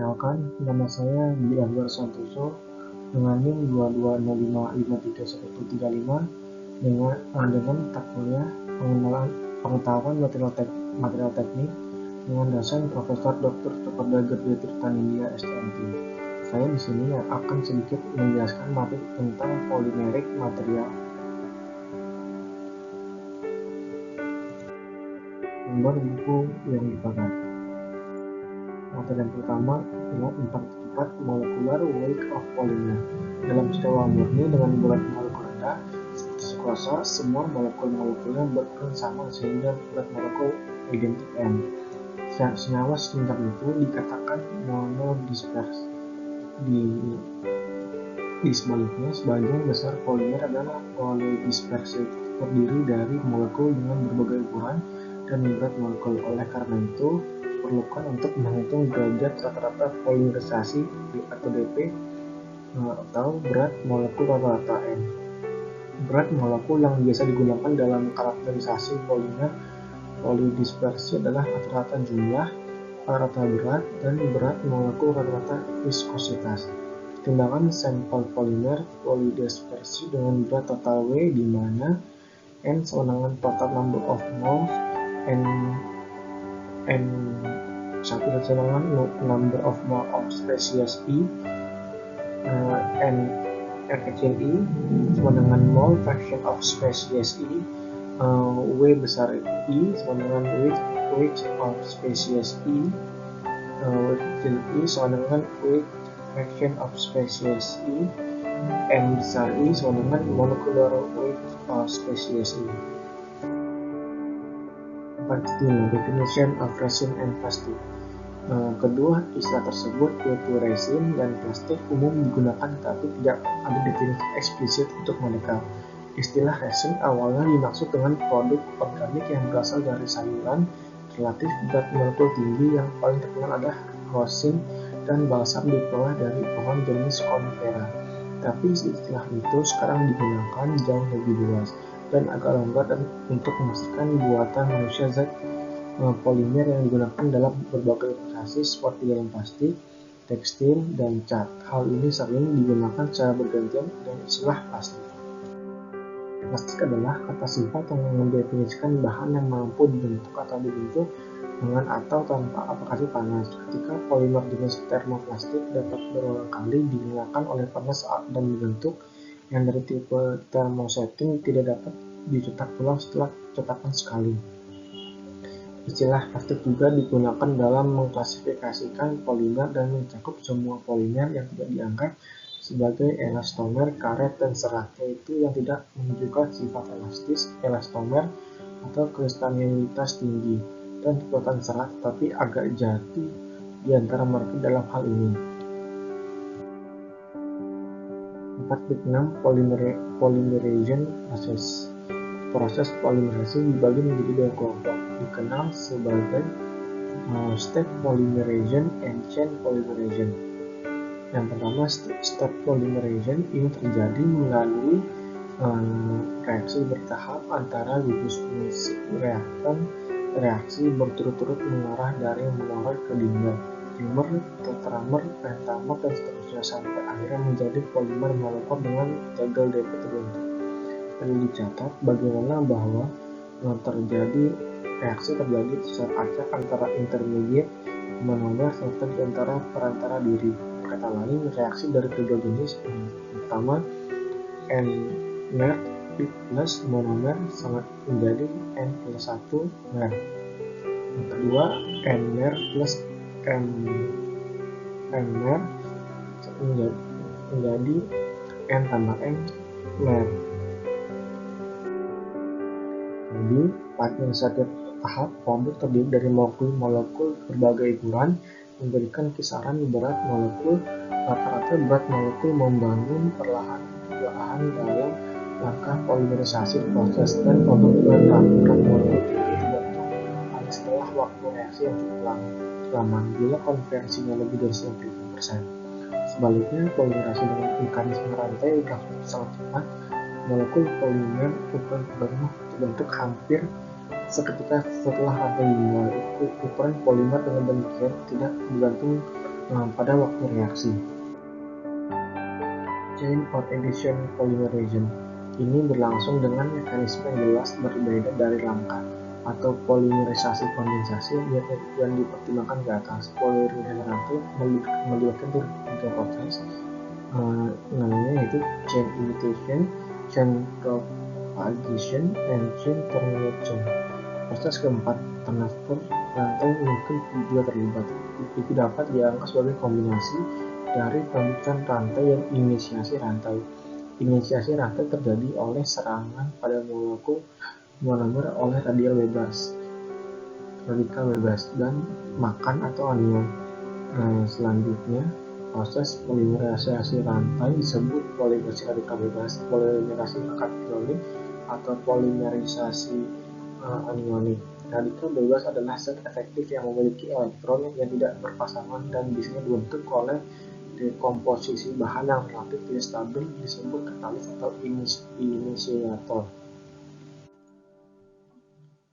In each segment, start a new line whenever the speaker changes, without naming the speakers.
Perkenalkan, nama saya Dwi Akbar Santoso dengan NIM 2205531135 dengan mata kuliah pengetahuan material teknik dengan dosen Profesor Dr. Cokorda Gede Tirtanindia STMT. Saya di sini akan sedikit menjelaskan materi tentang polimerik material. Nomor buku yang dipakai. Materi yang pertama adalah 4 molecular weight of polymer. Dalam sewa murni dengan berat molekul rendah, seperti glukosa, semua molekul-molekulnya berukuran sama sehingga berat molekul identik N. Senyawa semacam itu dikatakan monodispers. Di sebaliknya, sebagian besar polimer adalah polydispersiv, terdiri dari molekul dengan berbagai ukuran dan berat molekul. Oleh karena itu, diperlukan untuk menghitung derajat rata-rata polimerisasi atau dP atau berat molekul rata-rata N. Berat molekul yang biasa digunakan dalam karakterisasi polimer polydispersi adalah rata-rata jumlah, rata-rata berat, dan berat molekul rata-rata viskositas. Pertimbangan sampel polimer polydispersi dengan berat total W di mana N sama dengan total number of moles, N1 sama dengan number of mole of species E, N kecil I sama dengan mole fraction of species E, W besar I sama dengan weight of species E, W kecil I sama dengan weight fraction of species E, N besar I sama dengan molecular weight of species E. 4. Definition of resin and plastic. Kedua istilah tersebut, yaitu resin dan plastik, umum digunakan tetapi tidak ada definisi eksplisit untuk mereka. Istilah resin awalnya dimaksud dengan produk organik yang berasal dari sayuran relatif berat molekul tinggi. Yang paling terkenal adalah rosin dan balsam diperoleh dari pohon jenis conifera. Tapi istilah itu sekarang digunakan jauh lebih luas dan agak longgar dan untuk memastikan buatan manusia. Zat polimer yang digunakan dalam berbagai aplikasi seperti dalam plastik, tekstil, dan cat. Hal ini sering digunakan secara bergantian dengan istilah plastik. Plastik adalah kata singkat yang mendefinisikan bahan yang mampu dibentuk atau dibentuk dengan atau tanpa aplikasi panas. Ketika polimer jenis termoplastik dapat berulang kali digunakan oleh panas dan dibentuk, yang dari tipe thermosetting tidak dapat dicetak ulang setelah cetakan sekali. Istilah plastik juga digunakan dalam mengklasifikasikan polimer dan mencakup semua polimer yang tidak dianggap sebagai elastomer, karet, dan serat, yaitu yang tidak menunjukkan sifat elastis, elastomer, atau kristalinitas tinggi, dan kekuatan serat, tetapi agak jatuh di antara mereka dalam hal ini. 4.6 Polymerization process. Proses polimerisasi dibagi menjadi dua kelompok, dikenal sebagai step polymerization and chain polymerization. Yang pertama, step polymerization ini terjadi melalui reaksi bertahap antara gugus fungsi reaktan. Reaksi berturut-turut mengarah dari monomer ke dimer, tetramer, pentamer, dan seterusnya sampai akhirnya menjadi polimer molekul dengan integral dP terbentuk. Perlu dicatat bagaimana bahwa reaksi terjadi secara acak antara intermediate monomer serta di antara perantara diri. Kata lain, reaksi dari kedua jenis, pertama N-mer plus monomer sangat menjadi N+1 mer. Yang kedua, N-mer plus M-mer menjadi N tambah M mer. Jadi, pada setiap tahap produk terdiri dari molekul-molekul berbagai ukuran, memberikan kisaran berat molekul. Rata-rata berat molekul membangun perlahan dalam langkah polimerisasi proses, dan produk dengan berat molekul tinggi terbentuk hanya setelah waktu reaksi yang cukup lama bila konversinya lebih dari 90%. Sebaliknya, polimerasi dengan mekanisme rantai berlangsung sangat cepat. Molekul polimer ukuran terbentuk hampir seketika setelah rantai dimulai. Ukuran polimer dengan demikian tidak bergantung pada waktu reaksi. Chain or addition polymerization ini berlangsung dengan mekanisme yang jelas berbeda dari langkah atau polimerisasi kondensasi yang dipertimbangkan ke atas. Polimerisasi rantai melibatkan tiga proses, namanya yaitu chain imitation, chain propagation, dan chain termination. Proses keempat, transfer rantai mungkin juga terlibat. Itu dapat dianggap sebagai kombinasi dari pembentukan rantai dan inisiasi rantai. Inisiasi rantai terjadi oleh serangan pada molekul monomer oleh radikal bebas, dan makan atau anion. Selanjutnya, proses polimerisasi rantai disebut polimerisasi radikal bebas, polimerisasi kationik, atau polimerisasi anionik. Radikal bebas adalah zat efektif yang memiliki elektron yang tidak berpasangan dan biasanya dibentuk oleh dekomposisi bahan yang relatif tidak stabil, disebut katalis atau inisiator.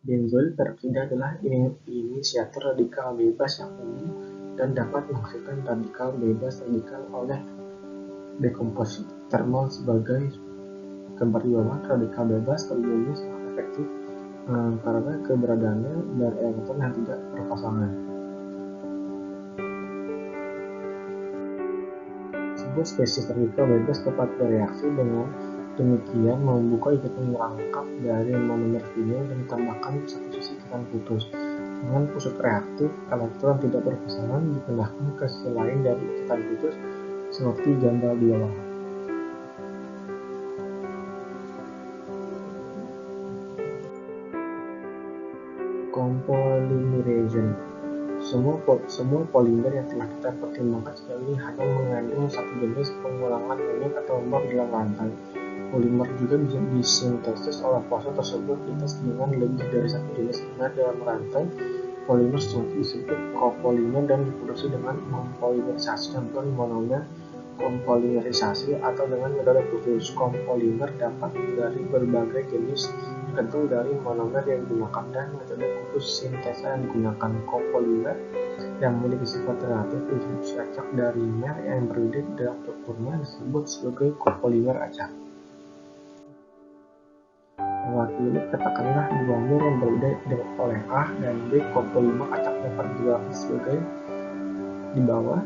Benzoil peroksida adalah inisiator radikal bebas yang umum dan dapat menghasilkan radikal bebas radikal oleh dekomposisi termal sebagai gambar di bawah. Radikal bebas pada umumnya sangat efektif karena keberadaannya dari elektron yang tidak berpasangan. Sebuah spesies radikal bebas dapat bereaksi dengan demikian membuka ikatan rangkap dari monomer vinyl dan ditambahkan satu sisi ikatan putus. Dengan pusat reaktif, elektron tidak berpasangan dipindahkan ke sisi lain dari ikatan putus seperti gambar di bawah. Copolymerization. Semua polimer yang telah kita pertimbangkan sejauh ini hanya mengandung satu jenis pengulangan unik atau mol dalam rantai. Polimer juga bisa disintesis oleh proses tersebut dengan lebih dari satu jenis mer dalam rantai. Polimer disebut copolymer dan diproduksi dengan mempolimerisasi campuran monomer kompolimerisasi atau dengan metode khusus. Copolymer dapat dari berbagai jenis tergantung dari monomer yang digunakan dan metode khusus sintesa yang digunakan. Copolymer yang memiliki sifat relatif acak dari mer yang berbeda dalam strukturnya disebut sebagai copolymer acak. Mewakili katakanlah dua mer yang berbeda oleh A dan B. Copolymer acak dapat digrafis sebagai di bawah.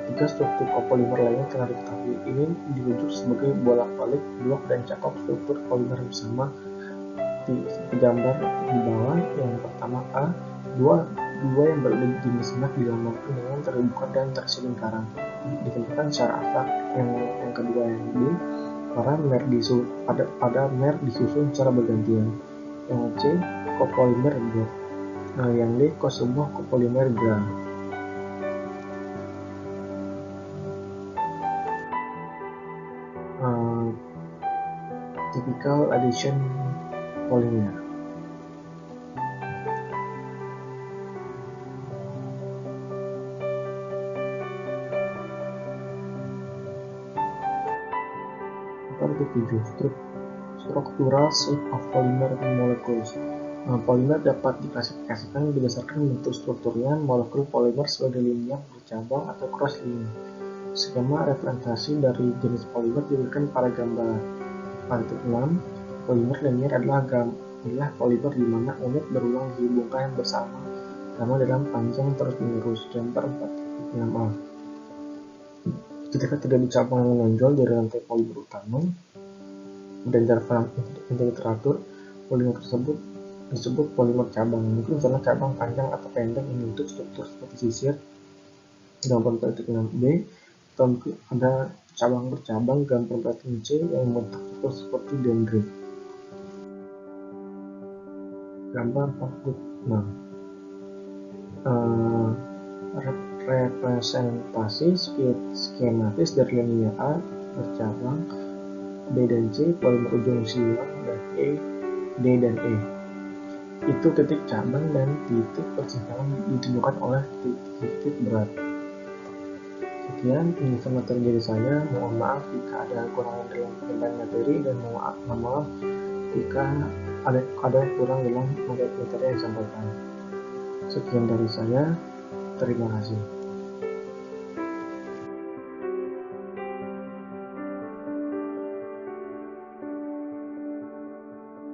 Tiga struktur copolymer lainnya telah diketahui. Ini dirujuk sebagai bolak-balik blok dan cakup struktur polimer bersama gambar di bawah. Yang pertama A, dua yang berbeda jenis mer digambarkan dengan terbuka dan terisi lingkaran ditentukan secara abstrak. Yang kedua yang B, pada mer disusun secara bergantian. Yang C, copolymer blok. Yang D, sebuah copolymer gram. Typical addition polymer. Structural shape of polymer molecules. Polimer dapat diklasifikasikan berdasarkan bentuk strukturnya. Molekul polimer sebagai linear, bercabang, atau cross linear. Skema representasi dari jenis polimer diberikan pada gambar. Pada titik 6, polimer linear adalah polimer di mana unit berulang dihubungkan bersama dalam panjang terus-menerus. Gambar 4.6a. Ketika terjadi cabang yang menonjol dari rantai polimer utama dan dalam literatur, polimer tersebut disebut polimer cabang. Mungkin karena cabang panjang atau pendek yang membentuk struktur seperti sisir. Gambar 4.6b, atau mungkin ada cabang bercabang. Gambar 4.c yang membentuk struktur seperti dendrit. Gambar 4.6. Representasi skematis dari linear A bercabang, B dan C polimer ujung silang, dan D dan E. Itu titik cabang dan titik persimpangan ditentukan oleh titik berat. Sekian info materi dari saya. Mohon maaf jika ada kekurangan dalam penyampaian materi, dan mohon maaf jika ada kurang dalam materi yang disampaikan. Sekian dari saya. Terima kasih.